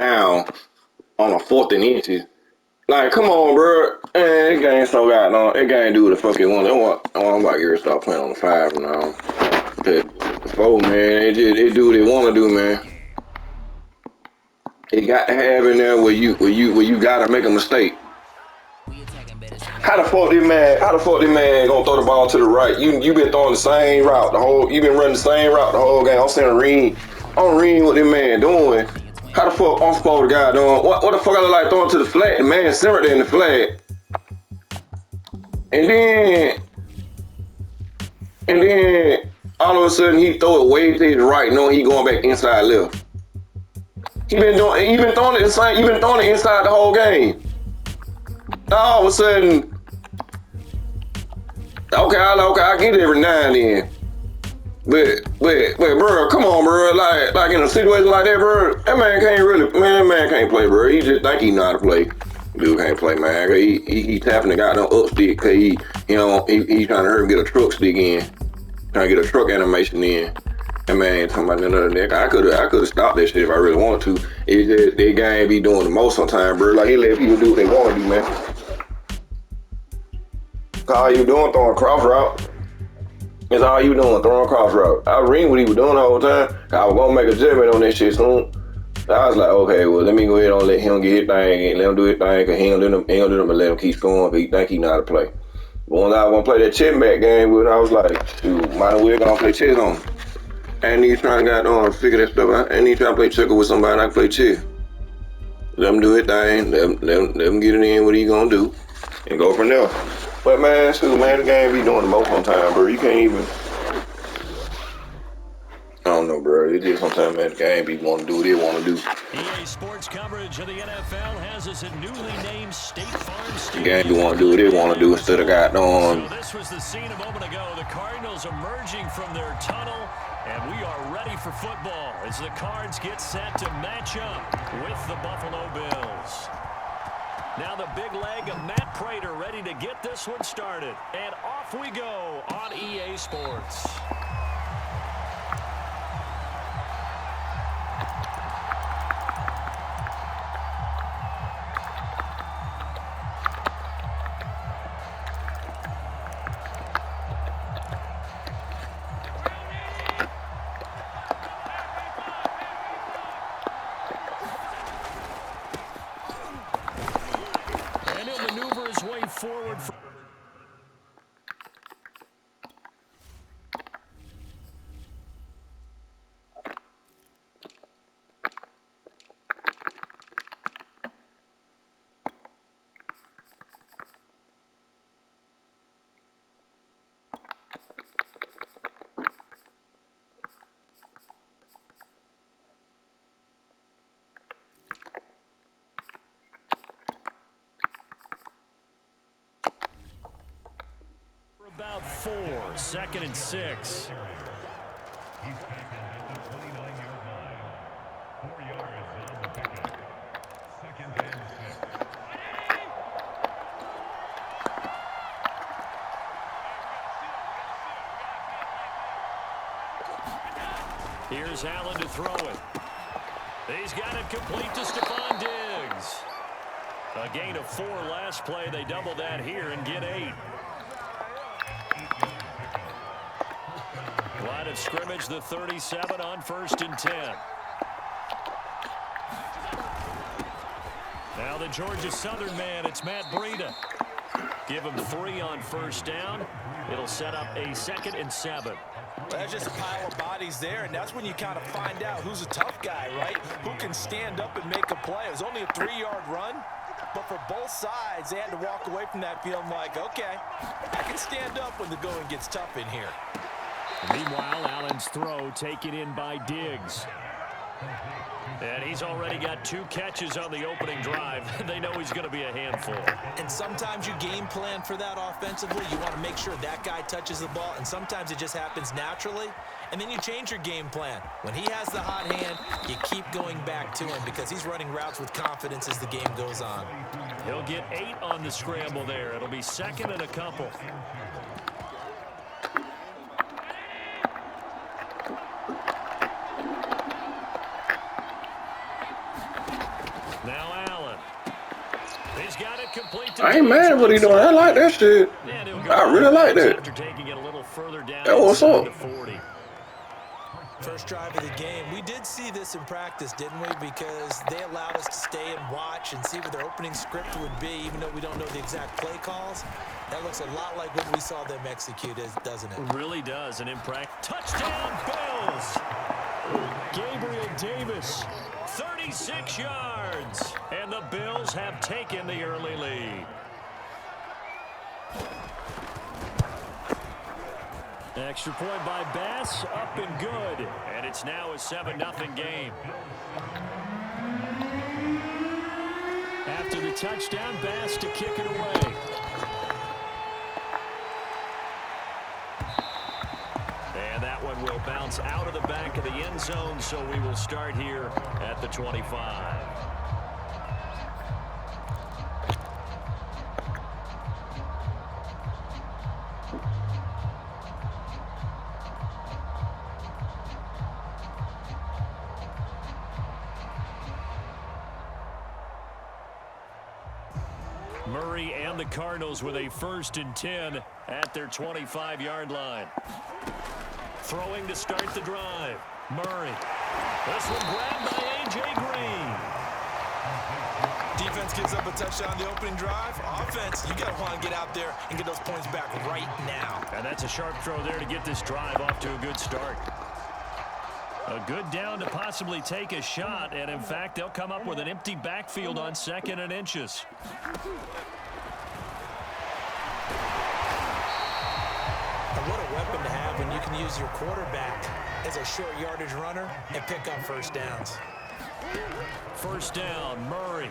down on a 4th and inches. Like, come on, bro. Man, this game so goddamn. It game do what the fuck it want. I'm about to start playing on the 5 now. The 4, man, it do what it want to do, man. It got to have in there where you gotta make a mistake. How the fuck this man gonna throw the ball to the right? You been throwing the same route you been running the same route the whole game. I'm saying I'm reading what this man doing. How the fuck I'm supposed to guy doing? What the fuck I look like throwing to the flag? The man simmered in the flag. And then all of a sudden he throw it way to his right, knowing he going back inside left. You've been throwing it inside the whole game. All of a sudden, okay, I get it every now and then. But, bro, come on, bro. Like in a situation like that, bro, that man can't play, bro. He just think he know how to play. Dude can't play, man. He tapping the goddamn up stick because he trying to hurt him get a truck stick in, trying to get a truck animation in. That man ain't talking about none of that. I could have stopped that shit if I really wanted to. It's just that game be doing the most sometimes, bro. Like he let people do what they want to do, man. That's all you doing, throwing cross route. That's all you doing, throwing cross route. I read what he was doing the whole time. I was gonna make a judgment on that shit soon. I was like, okay, well, let me go ahead and let him get his thing and let him do his thing, because he ain't gonna do them and let him keep scoring, because he think he know how to play. But when I was gonna play that chess back game with, I was like, shoot, might as well gonna play chess on him. And he's trying to figure that stuff out. And he's trying to play checker with somebody. I can play chess. Let him do his thing. Let him get it in what he gonna do, and go from there. But man, the game be doing the most on time, bro. You can't even. I don't know, bro. It just sometimes, man, the game be want to do what they want to do. EA Sports coverage of the NFL has us at newly named State Farm Stadium. The game be want to do what they want to do instead of So this was the scene a moment ago. The Cardinals emerging from their tunnel, and we are ready for football as the Cards get set to match up with the Buffalo Bills. Now the big leg of Matt Prater ready to get this one started. And off we go on EA Sports. Forward. About 4, 2nd and 6. Here's Allen to throw it. He's got it complete to Stephon Diggs. A gain of 4 last play. They double that here and get 8. Line of scrimmage, the 37 on 1st and 10. Now the Georgia Southern man, it's Matt Breida. Give him 3 on 1st down. It'll set up a 2nd and 7. There's just a pile of bodies there, and that's when you kind of find out who's a tough guy, right? Who can stand up and make a play. It was only a 3-yard run, but for both sides, they had to walk away from that feeling like, okay, I can stand up when the going gets tough in here. Meanwhile, Allen's throw taken in by Diggs. And he's already got 2 catches on the opening drive. They know he's going to be a handful. And sometimes you game plan for that offensively. You want to make sure that guy touches the ball, and sometimes it just happens naturally. And then you change your game plan. When he has the hot hand, you keep going back to him because he's running routes with confidence as the game goes on. He'll get 8 on the scramble there. It'll be 2nd and a couple. Now Allen. He's got it complete to I ain't mad at what he doing. I like that shit. I really like that. After taking it a little further down That what's up. the 40. First drive of the game. We did see this in practice, didn't we? Because they allowed us to stay and watch and see what their opening script would be, even though we don't know the exact play calls. That looks a lot like what we saw them execute, doesn't it? It really does. And in practice, touchdown Bills! Gabriel Davis, 36 yards. And the Bills have taken the early lead. Extra point by Bass, up and good. And it's now a 7-0 game. After the touchdown, Bass to kick it away. And that one will bounce out of the back of the end zone, so we will start here at the 25. Murray and the Cardinals with a 1st and 10 at their 25-yard line. Throwing to start the drive. Murray. This one grabbed by A.J. Green. Defense gives up a touchdown on the opening drive. Offense, you got to want to get out there and get those points back right now. And that's a sharp throw there to get this drive off to a good start. A good down to possibly take a shot, and in fact, they'll come up with an empty backfield on 2nd and inches. And what a weapon to have when you can use your quarterback as a short yardage runner and pick up first downs. First down, Murray.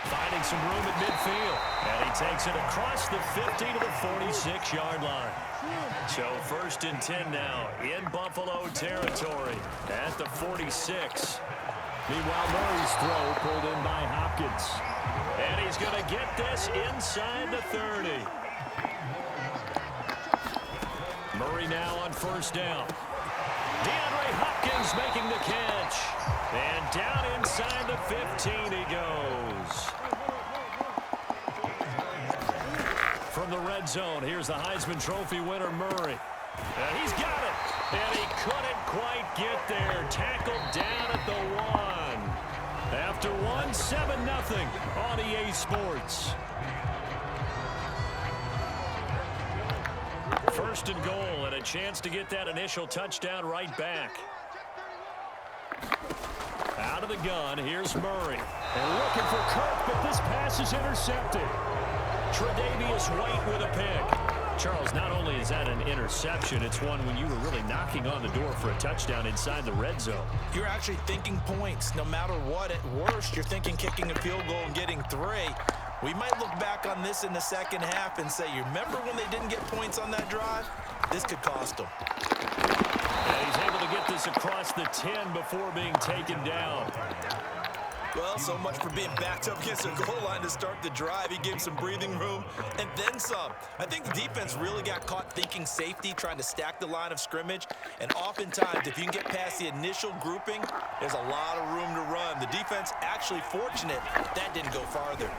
Finding some room at midfield. And he takes it across the 50 to the 46-yard line. So 1st and 10 now in Buffalo territory at the 46. Meanwhile, Murray's throw pulled in by Hopkins. And he's going to get this inside the 30. Murray now on 1st down. DeAndre Hopkins making the catch. And down inside the 15 he goes. From the red zone, here's the Heisman Trophy winner, Murray. And he's got it. And he couldn't quite get there. Tackled down at the 1. After 7-0 on EA Sports. 1st and goal and a chance to get that initial touchdown right back. Out of the gun, here's Murray. And looking for Kirk, but this pass is intercepted. Tre'Davious White with a pick. Charles, not only is that an interception, it's one when you were really knocking on the door for a touchdown inside the red zone. You're actually thinking points. No matter what, at worst, you're thinking kicking a field goal and getting 3. We might look back on this in the second half and say, you remember when they didn't get points on that drive? This could cost them. And he's able to get this across the 10 before being taken down. Well, so much for being backed up against the goal line to start the drive. He gave some breathing room and then some. I think the defense really got caught thinking safety, trying to stack the line of scrimmage. And oftentimes, if you can get past the initial grouping, there's a lot of room to run. The defense actually fortunate that didn't go farther.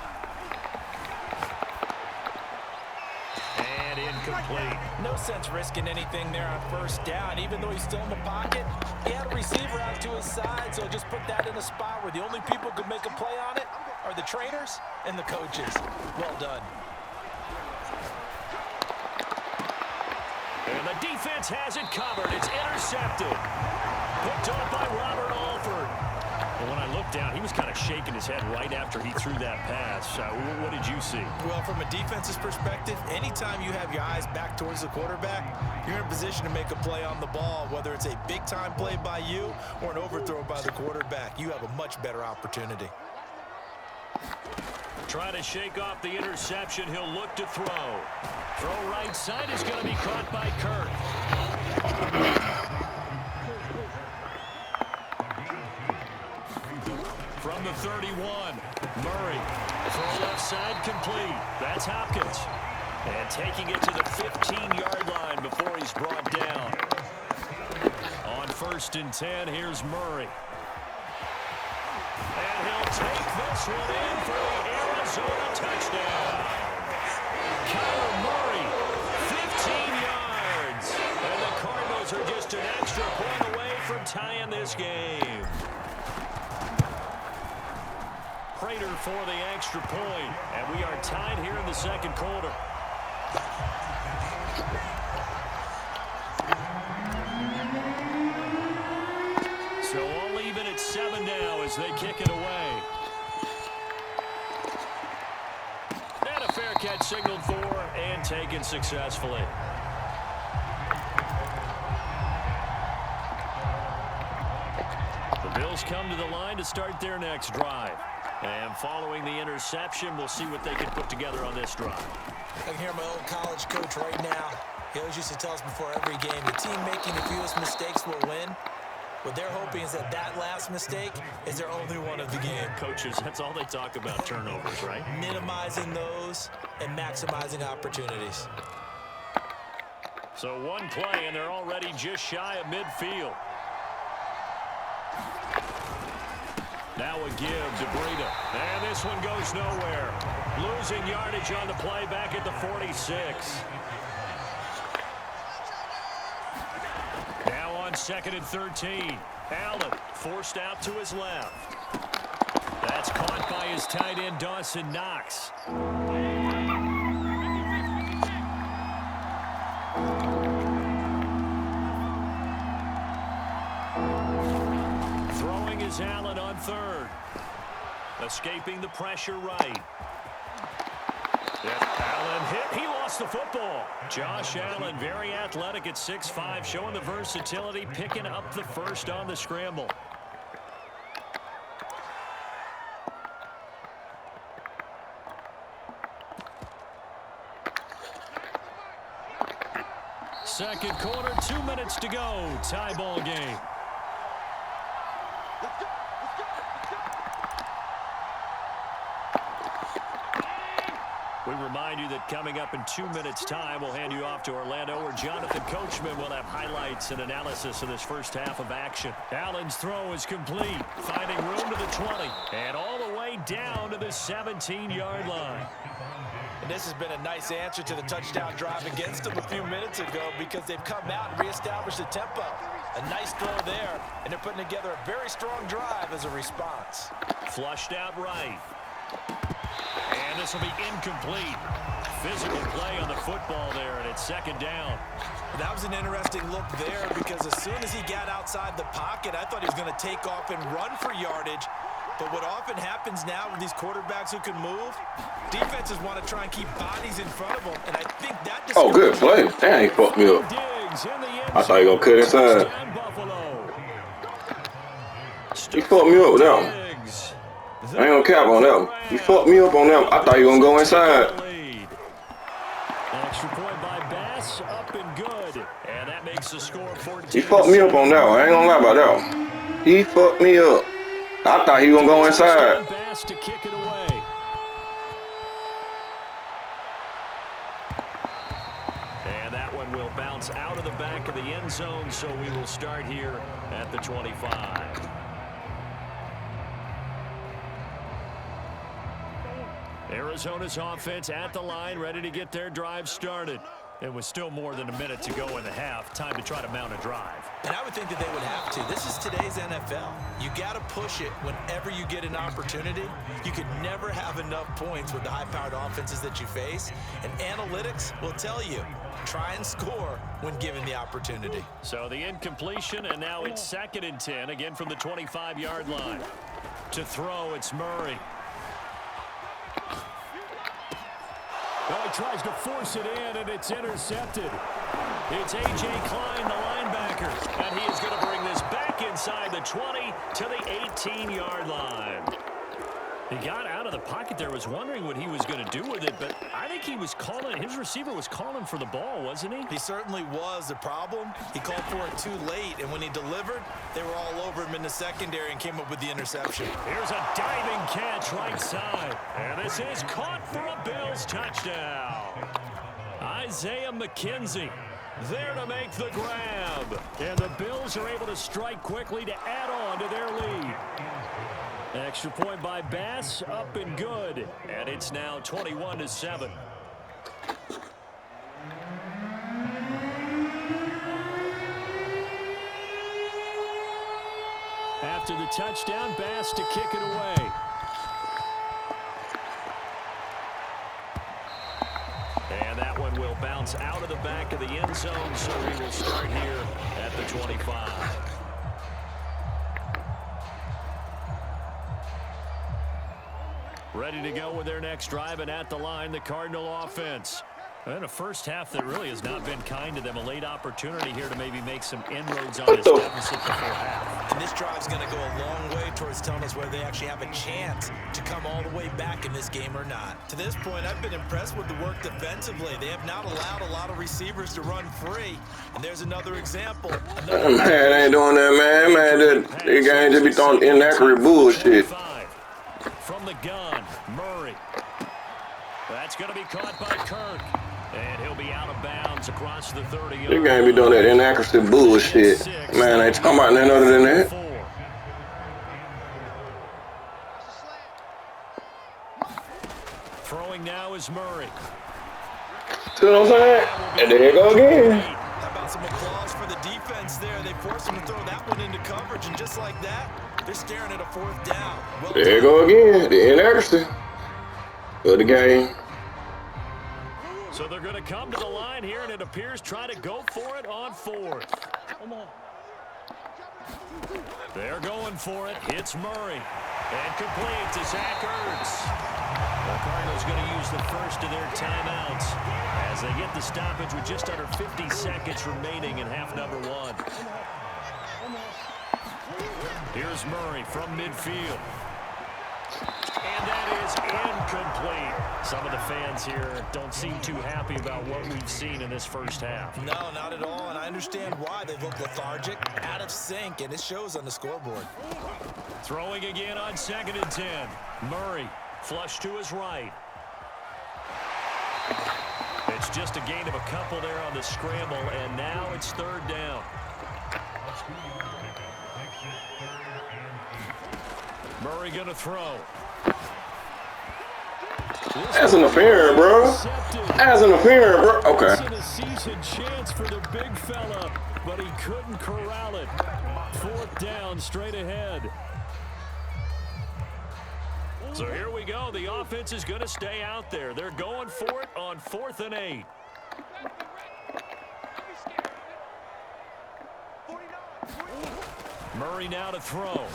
And incomplete. No sense risking anything there on 1st down. Even though he's still in the pocket, he had a receiver out to his side, so just put that in a spot where the only people who could make a play on it are the trainers and the coaches. Well done. And the defense has it covered. It's intercepted. Picked off by Robert Alford. And when I looked down, he was kind of shaking his head right after he threw that pass. What did you see? Well, from a defense's perspective, anytime you have your eyes back towards the quarterback, you're in a position to make a play on the ball, whether it's a big-time play by you or an overthrow by the quarterback. You have a much better opportunity. Trying to shake off the interception. He'll look to throw. Throw right side is going to be caught by Kirk. From the 31, Murray. Throw left side complete. That's Hopkins. And taking it to the 15-yard line before he's brought down. On 1st and 10, here's Murray. this one in for the Arizona touchdown. Kyler Murray, 15 yards. And the Cardinals are just an extra point away from tying this game. Prater for the extra point, and we are tied here in the second quarter. So all even at 7 now as they kick it away. And a fair catch signaled for and taken successfully. The Bills come to the line to start their next drive. And following the interception, we'll see what they can put together on this drive. I can hear my old college coach right now. He always used to tell us before every game, the team making the fewest mistakes will win. What they're hoping is that that last mistake is their only one of the game. Coaches, that's all they talk about, turnovers, right? Minimizing those and maximizing opportunities. So one play, and they're already just shy of midfield. Now a give to Breida. And this one goes nowhere. Losing yardage on the play back at the 46. Now on 2nd and 13. Allen forced out to his left. That's caught by his tight end, Dawson Knox. Throwing is Allen on 3rd. Escaping the pressure right. Allen hit. He lost the football. Josh Allen, very athletic at 6'5", showing the versatility, picking up the first on the scramble. Second quarter, 2 minutes to go. Tie ball game. We remind you that coming up in 2 minutes' time, we'll hand you off to Orlando, where Jonathan Coachman will have highlights and analysis of this first half of action. Allen's throw is complete, finding room to the 20, and all the way down to the 17-yard line. And this has been a nice answer to the touchdown drive against them a few minutes ago, because they've come out and reestablished the tempo. A nice throw there, and they're putting together a very strong drive as a response. Flushed out right. And this will be incomplete. Physical play on the football there, and it's 2nd down. That was an interesting look there, because as soon as he got outside the pocket, I thought he was going to take off and run for yardage. But what often happens now with these quarterbacks who can move, defenses want to try and keep bodies in front of them, and I think that... Oh, good play. Damn, he fucked me up. I thought he was going to cut inside. He fucked me up with that one. I ain't gonna cap on that one. He fucked me up on that one. I thought he was gonna go inside. Extra point by Bass, up and good. And that makes the score 14. He fucked me up on that one. I ain't gonna lie about that one. He fucked me up. I thought he was gonna go inside. Bass to kick it away. And that one will bounce out of the back of the end zone, so we will start here at the 25. Arizona's offense at the line, ready to get their drive started. It was still more than a minute to go in the half. Time to try to mount a drive. And I would think that they would have to. This is today's NFL. You got to push it whenever you get an opportunity. You could never have enough points with the high-powered offenses that you face. And analytics will tell you, try and score when given the opportunity. So the incompletion, and now it's 2nd and 10, again from the 25-yard line. To throw, it's Murray. Well, he tries to force it in, and it's intercepted. It's A.J. Klein, the linebacker, and he is going to bring this back inside the 20 to the 18-yard line. He got out of the pocket there, was wondering what he was going to do with it, but I think he was calling, his receiver was calling for the ball, wasn't he? He certainly was. The problem, he called for it too late, and when he delivered, they were all over him in the secondary and came up with the interception. Here's a diving catch right side, and this is caught for a Bills touchdown. Isaiah McKenzie there to make the grab, and the Bills are able to strike quickly to add on to their lead. Extra point by Bass, up and good. And it's now 21-7. After the touchdown, Bass to kick it away. And that one will bounce out of the back of the end zone, so we will start here at the 25. Ready to go with their next drive, and at the line, the Cardinal offense. And a first half that really has not been kind to them. A late opportunity here to maybe make some inroads on this deficit before half. And this drive's going to go a long way towards telling us whether they actually have a chance to come all the way back in this game or not. To this point, I've been impressed with the work defensively. They have not allowed a lot of receivers to run free. And there's another example. Man, they ain't doing that, man. These guys just be throwing inaccurate bullshit. From the gun, Murray. That's going to be caught by Kirk. And he'll be out of bounds across the 30-yard line. You can't be doing that inaccuracy bullshit. Man, I ain't talking about nothing other than that. Throwing now is Murray. See what I'm saying? And there you go again. How about some applause for the defense there? They forced him to throw that one into coverage, and just like that, they're staring at a fourth down. Well, there you go again. The inaccuracy of the game. So they're going to come to the line here, and it appears try to go for it on fourth. Come on. They're going for it. Hits Murray. And complete to Zach Ertz. The Cardinals going to use the first of their timeouts as they get the stoppage with just under 50 seconds remaining in half number one. Here's Murray from midfield. And that is incomplete. Some of the fans here don't seem too happy about what we've seen in this first half. No, not at all, and I understand why. They look lethargic, out of sync, and it shows on the scoreboard. Throwing again on 2nd and 10. Murray, flush to his right. It's just a gain of a couple there on the scramble, and now it's 3rd down. Murray going to throw. That's interfering, bro. That's interfering, bro. Okay. A season chance for the big fella, but he couldn't corral it. 4th down, straight ahead. So here we go. The offense is going to stay out there. They're going for it on 4th and 8. Murray now to throw.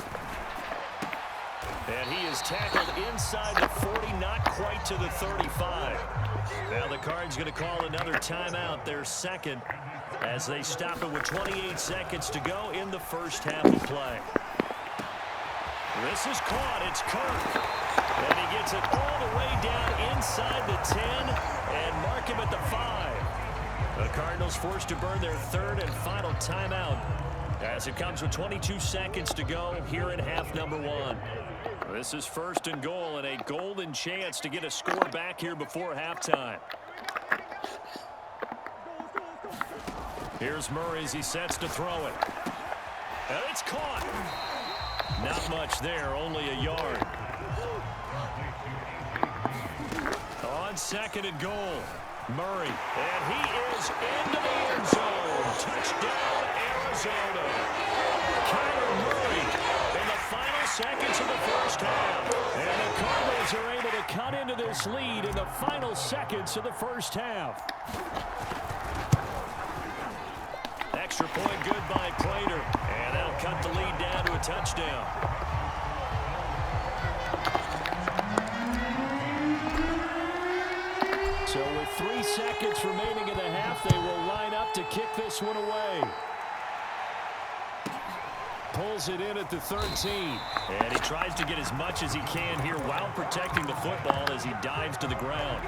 And he is tackled inside the 40, not quite to the 35. Now the Cards going to call another timeout, their second, as they stop it with 28 seconds to go in the first half of play. This is caught. It's Kirk. And he gets it all the way down inside the 10 and mark him at the 5. The Cardinals forced to burn their 3rd and final timeout as it comes with 22 seconds to go here in half number one. This is 1st and goal and a golden chance to get a score back here before halftime. Here's Murray as he sets to throw it. And it's caught. Not much there, only a yard. On 2nd and goal, Murray. And he is into the end zone. Touchdown, Arizona. Kyler Murray in the final seconds of the first half. And the Cardinals are able to cut into this lead in the final seconds of the first half. Extra point good by Prater. And that'll cut the lead down to a touchdown. So with 3 seconds remaining in the half, they will line up to kick this one away. Pulls it in at the 13. And he tries to get as much as he can here while protecting the football as he dives to the ground.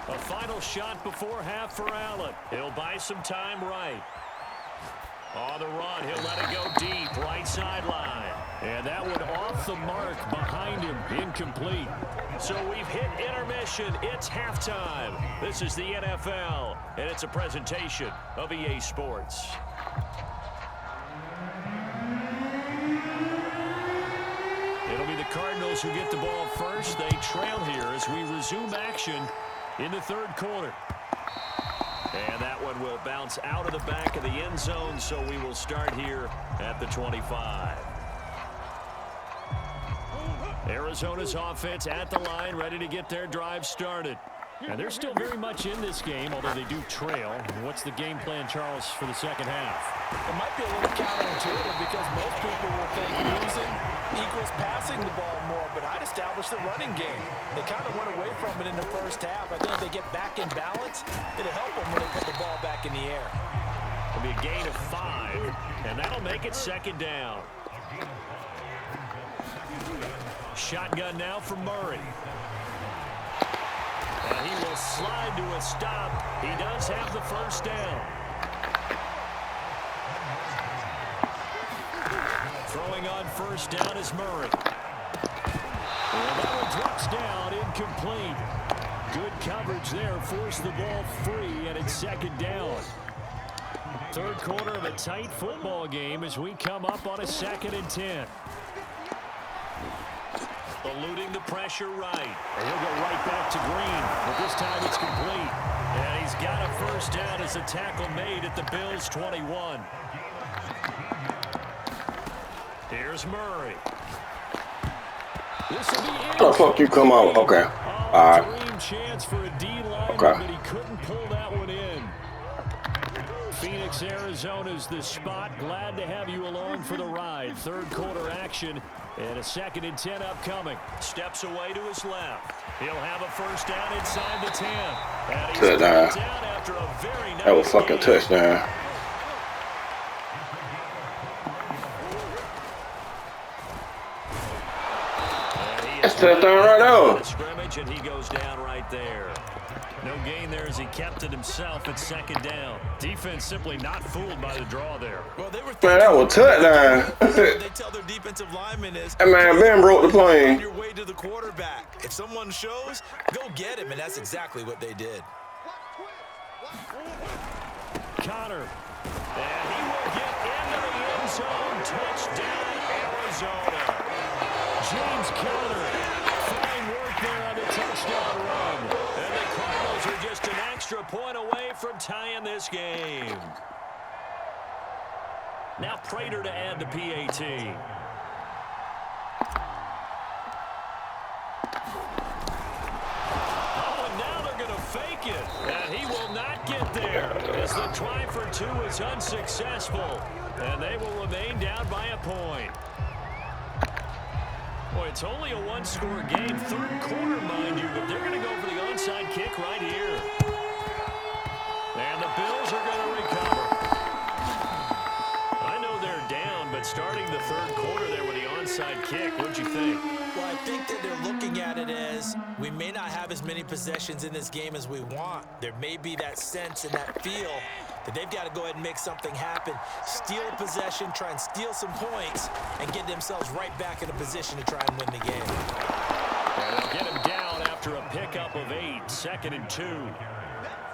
A final shot before half for Allen. He'll buy some time right. On the run, he'll let it go deep, right sideline. And that one off the mark behind him, incomplete. So we've hit intermission. It's halftime. This is the NFL, and it's a presentation of EA Sports. It'll be the Cardinals who get the ball first. They trail here as we resume action in the third quarter. And that one will bounce out of the back of the end zone, so we will start here at the 25. Arizona's offense at the line, ready to get their drive started. And they're still very much in this game, although they do trail. What's the game plan, Charles, for the second half? It might be a little counterintuitive because most people will think losing equals passing the ball more, but I'd establish the running game. They kind of went away from it in the first half. I think if they get back in balance, it'll help them when they put the ball back in the air. It'll be a gain of 5, and that'll make it second down. Shotgun now for Murray. And he will slide to a stop. He does have the first down. Throwing on first down is Murray. And that one drops down, incomplete. Good coverage there, forced the ball free, and it's second down. Third quarter of a tight football game as we come up on a 2nd and 10. Eluding the pressure right. And he'll go right back to Green, but this time it's complete. And he's got a first down as a tackle made at the Bills' 21. Here's Murray. This will be Oh, fuck you, come on. Okay. All right. Dream chance for a D-line, Okay. but he couldn't pull that one in. Phoenix, Arizona's the spot. Glad to have you along for the ride. Third quarter action and a 2nd and 10 upcoming. Steps away to his left. He'll have a first down inside the 10. And he's Touchdown. down after a very nice That was fucking game. touchdown. That's touchdown right now. Scrimmage, and he goes down right there. No gain there as he kept it himself at 2nd down. Defense simply not fooled by the draw there. Well, they were Man, that was touchdown. they tell their defensive linemen is, That man Ben broke the on plane. your way to the quarterback. If someone shows, go get him, and that's exactly what they did. Connor. And he will get into the end zone. Touchdown, Arizona. James Conner. Fine work there on the touchdown run. And the Cardinals are just an extra point away from tying this game. Now Prater to add the PAT. Oh, and now they're going to fake it. And he will not get there as the try for 2 is unsuccessful. And they will remain down by a point. Boy, it's only a one-score game. Third quarter, mind you, but they're going to go for the onside kick right here. And the Bills are going to recover. I know they're down, but starting the third quarter there with the onside kick, what'd you think? Well, I think that they're looking at it as we may not have as many possessions in this game as we want. There may be that sense and that feel that they've got to go ahead and make something happen, steal a possession, try and steal some points, and get themselves right back in a position to try and win the game. And they'll get him down after a pickup of 8, 2nd and 2.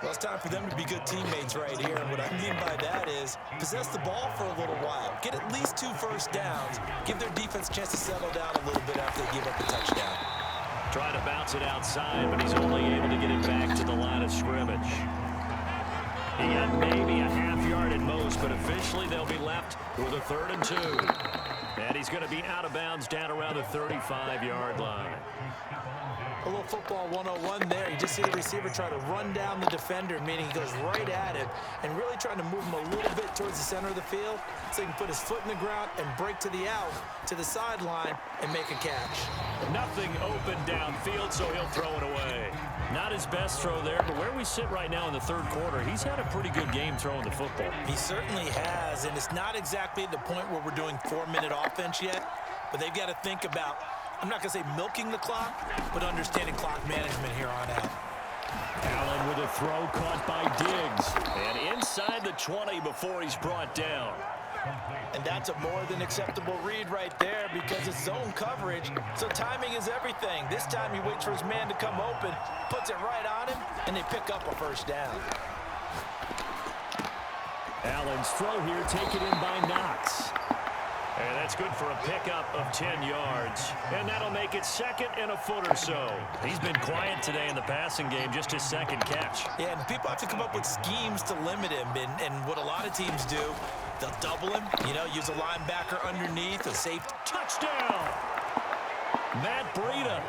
Well, it's time for them to be good teammates right here. And what I mean by that is possess the ball for a little while. Get at least 2 first downs. Give their defense a chance to settle down a little bit after they give up the touchdown. Trying to bounce it outside, but he's only able to get it back to the line of scrimmage. He got maybe a half yard at most, but officially they'll be left with a 3rd and 2. And he's going to be out of bounds down around the 35-yard line. A little football 101 there. You just see the receiver try to run down the defender, meaning he goes right at him and really trying to move him a little bit towards the center of the field so he can put his foot in the ground and break to the out, to the sideline, and make a catch. Nothing open downfield, so he'll throw it away. Not his best throw there, but where we sit right now in the third quarter, he's had a pretty good game throwing the football. He certainly has, and it's not exactly at the point where we're doing 4-minute offense yet, but they've got to think about, I'm not going to say milking the clock, but understanding clock management here on out. Allen with a throw caught by Diggs. And inside inside the 20 before he's brought down. And that's a more than acceptable read right there because it's zone coverage, so timing is everything. This time he waits for his man to come open, puts it right on him, and they pick up a first down. Allen's throw here taken in by Knox. And that's good for a pickup of 10 yards. And that'll make it second and a foot or so. He's been quiet today in the passing game, just his second catch. Yeah, and people have to come up with schemes to limit him. And what a lot of teams do, they'll double him, use a linebacker underneath, a safety. Touchdown! Matt Breida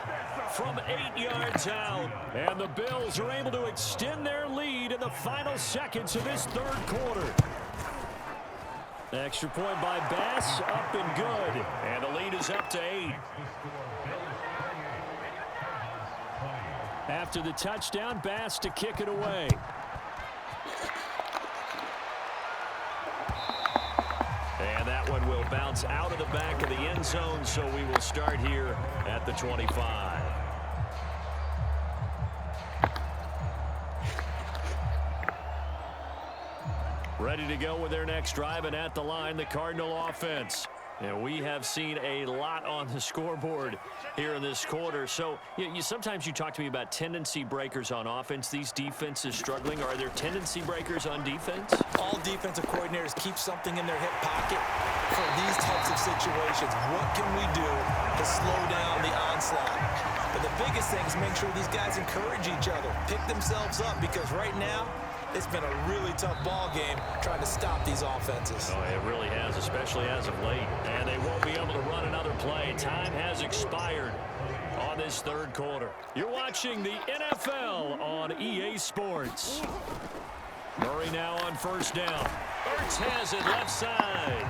from 8 yards out. And the Bills are able to extend their lead in the final seconds of this third quarter. Extra point by Bass, up and good. And the lead is up to 8. After the touchdown, Bass to kick it away. And that one will bounce out of the back of the end zone, so we will start here at the 25. Ready to go with their next drive, and at the line, the Cardinal offense. And we have seen a lot on the scoreboard here in this quarter. So sometimes you talk to me about tendency breakers on offense. These defenses struggling. Are there tendency breakers on defense? All defensive coordinators keep something in their hip pocket for these types of situations. What can we do to slow down the onslaught? But the biggest thing is make sure these guys encourage each other, pick themselves up, because right now, it's been a really tough ball game trying to stop these offenses. Oh, it really has, especially as of late. And they won't be able to run another play. Time has expired on this third quarter. You're watching the NFL on EA Sports. Murray now on first down. Ertz has it left side.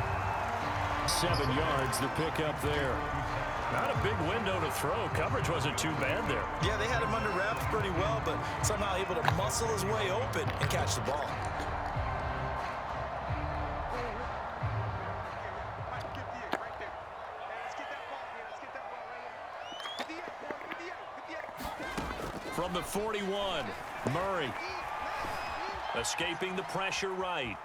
7 yards, the pickup there. Not a big window to throw. Coverage wasn't too bad there. Yeah, they had him under wraps pretty well, but somehow able to muscle his way open and catch the ball. From the 41, Murray escaping the pressure right.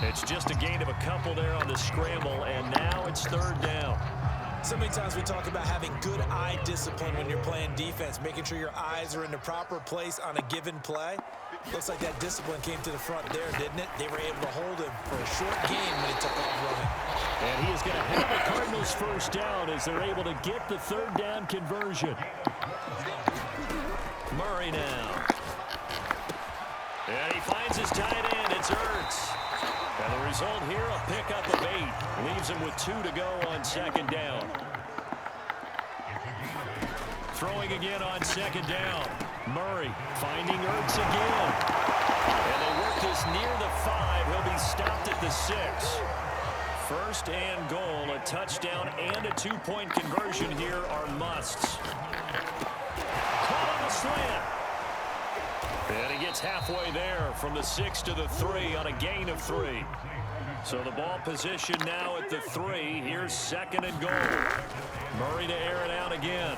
It's just a gain of a couple there on the scramble, and now it's third down. So many times we talk about having good eye discipline when you're playing defense, making sure your eyes are in the proper place on a given play. Looks like that discipline came to the front there, didn't it? They were able to hold him for a short game when he took off running. And he is going to have the Cardinals first down as they're able to get the third down conversion. Murray now. And he finds his tight end. It's Ertz. And the result here, a pickup of 8. Leaves him with 2 to go on second down. Throwing again on second down. Murray finding Ertz again. And they work this near the 5. He'll be stopped at the 6. First and goal. A touchdown and a 2-point conversion here are musts. Caught on the slant. And he gets halfway there from the 6 to the 3 on a gain of 3. So the ball position now at the 3. Here's second and goal. Murray to air it out again.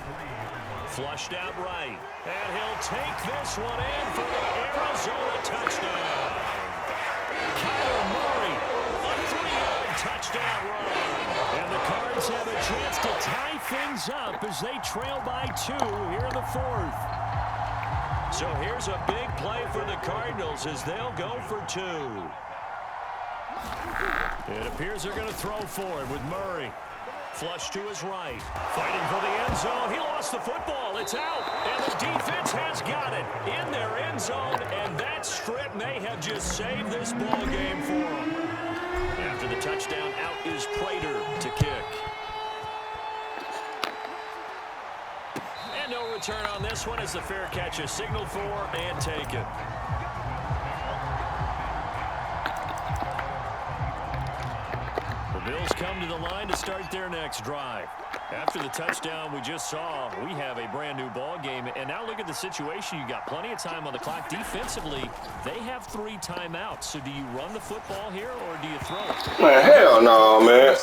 Flushed out right. And he'll take this one in for the Arizona touchdown. Kyler Murray, a 3-yard touchdown run. And the Cards have a chance to tie things up as they trail by 2 here in the 4th. So here's a big play for the Cardinals as they'll go for 2. It appears they're going to throw for it with Murray. Flush to his right. Fighting for the end zone. He lost the football. It's out. And the defense has got it in their end zone. And that strip may have just saved this ball game for them. After the touchdown, out is Prater to kick. And no return on this one as the fair catch is signaled for and taken. The Bills come to the line to start their next drive. After the touchdown we just saw, we have a brand new ball game. And now look at the situation. You got plenty of time on the clock. Defensively, they have 3 timeouts. So do you run the football here or do you throw it? Man, hell no, man.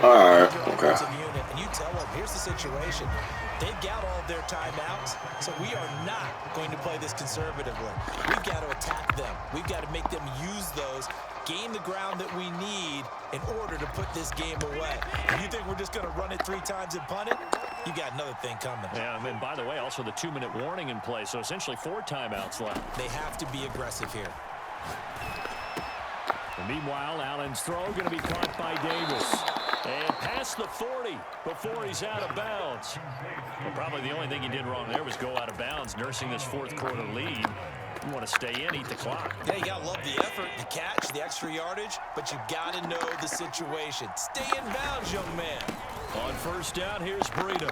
All right, okay. And you tell them, here's the situation. They've got all of their timeouts, so we are not going to play this conservatively. We've got to attack them. We've got to make them use those, gain the ground that we need in order to put this game away. If you think we're just going to run it 3 times and punt it, you got another thing coming. Yeah, and by the way, also the 2-minute warning in play, so essentially 4 timeouts left. They have to be aggressive here. And meanwhile, Allen's throw going to be caught by Davis. And past the 40 before he's out of bounds. Well, probably the only thing he did wrong there was go out of bounds, nursing this 4th quarter lead. You want to stay in, eat the clock. Yeah, you got to love the effort, the catch, the extra yardage, but you got to know the situation. Stay in bounds, young man. On first down, here's Breida.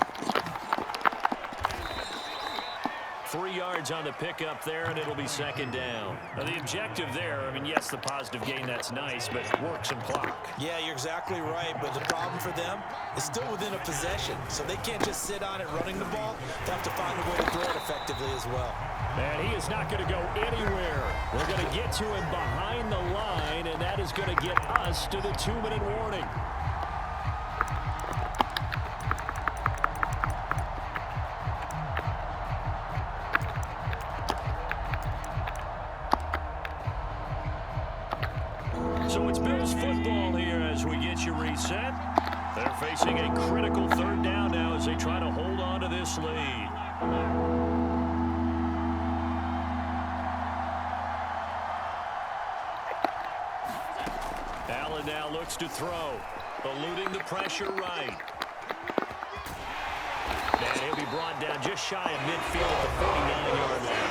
3 yards on the pickup there, and it'll be 2nd down. Now, the objective there, I mean, yes, the positive gain, that's nice, but work some clock. Yeah, you're exactly right, but the problem for them is still within a possession, so they can't just sit on it running the ball. They have to find a way to throw it effectively as well. And he is not going to go anywhere. We're going to get to him behind the line, and that is going to get us to the 2-minute warning. So it's Bills football here as we get you reset. They're facing a critical 3rd down now as they try to hold on to this lead. Allen now looks to throw, eluding the pressure right. And he'll be brought down just shy of midfield at the 49-yard line.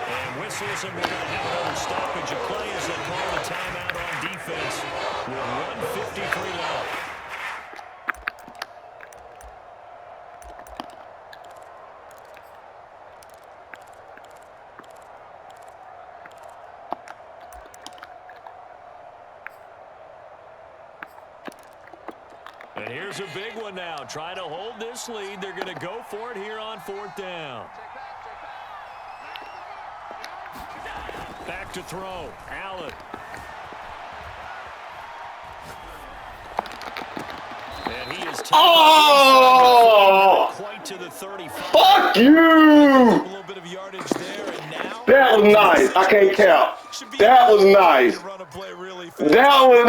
And whistles, and we're going to have another stoppage of play as they call the timeout on defense with 1:53 left. And here's a big one now. Try to hold this lead. They're going to go for it here on 4th down. Back to throw. Allen. And he is quite to the 35. Fuck you! A little bit of yardage there, and now that was nice. I can't count. That was nice. That was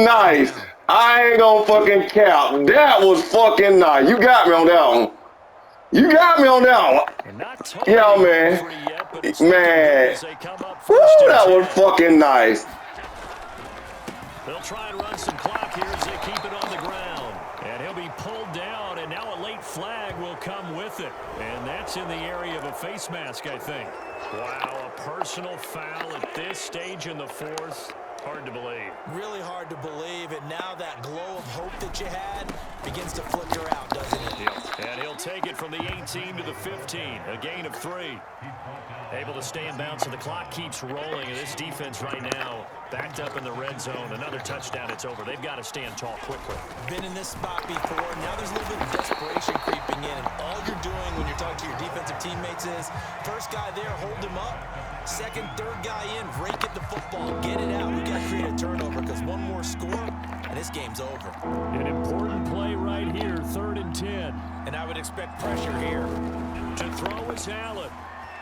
nice. I ain't gonna fucking count. That was fucking nice. You got me on that one. You got me on that one. Totally yeah, man. Yet, man. Woo, that was fucking nice. They'll try and run some clock here as they keep it on the ground. And he'll be pulled down, and now a late flag will come with it. And that's in the area of a face mask, I think. Wow, a personal foul at this stage in the 4th. Hard to believe. Really hard to believe, and now that glow of hope that you had begins to flicker out, doesn't it? Yep. And he'll take it from the 18 to the 15, a gain of 3. Able to stay in bounds, and the clock keeps rolling, and this defense right now backed up in the red zone. Another touchdown, it's over. They've got to stand tall quickly. Been in this spot before. Now there's a little bit of desperation creeping in, and all you're doing when you're talking to your defensive teammates is, first guy there, hold him up. Second, third guy in, rake at the football, get it out. We got to create a turnover because one more score, and this game's over. An important play right here, 3rd and 10. And I would expect pressure here. To throw is Allen,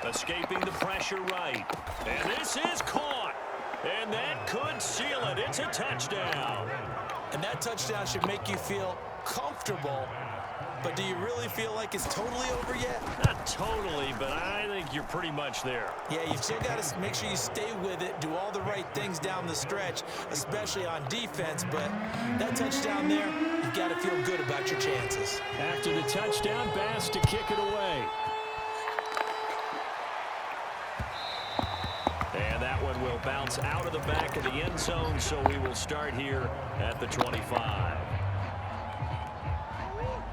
escaping the pressure right. And this is caught. And that could seal it. It's a touchdown. And that touchdown should make you feel comfortable. But do you really feel like it's totally over yet? Not totally, but I think you're pretty much there. Yeah, you've still got to make sure you stay with it, do all the right things down the stretch, especially on defense. But that touchdown there, you've got to feel good about your chances. After the touchdown, Bass to kick it away. And that one will bounce out of the back of the end zone, so we will start here at the 25.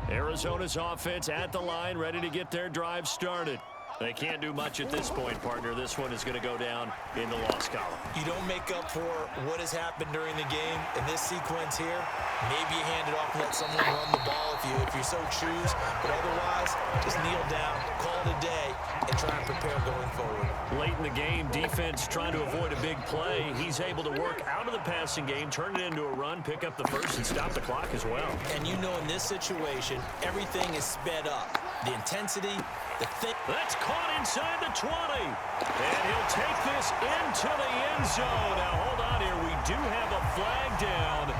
Arizona's offense at the line, ready to get their drive started. They can't do much at this point, partner. This one is going to go down in the loss column. You don't make up for what has happened during the game in this sequence here. Maybe you hand it off and let someone run the ball if you so choose. But otherwise, just kneel down, call it a day, and try and prepare going forward. Late in the game, defense trying to avoid a big play. He's able to work out of the passing game, turn it into a run, pick up the first, and stop the clock as well. And you know in this situation, everything is sped up. The intensity, That's caught inside the 20. And he'll take this into the end zone. Now, hold on here. We do have a flag down.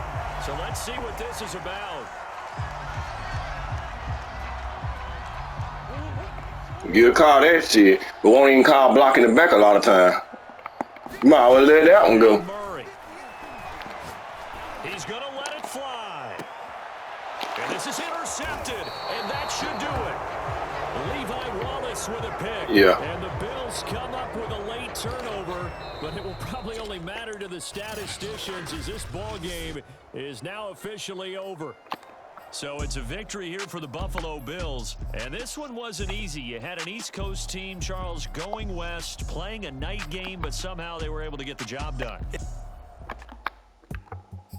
So let's see what this is about. You call that shit, but won't even call blocking the back a lot of time. You might well let that one go. Murray. He's going to let it fly. And this is intercepted. And that should do it. Levi Wallace with a pick. Yeah. And the Bills come up with a late turnover, but it will probably only matter to the statisticians as this ball game is now officially over. So it's a victory here for the Buffalo Bills. And this one wasn't easy. You had an East Coast team, Charles, going west, playing a night game, but somehow they were able to get the job done.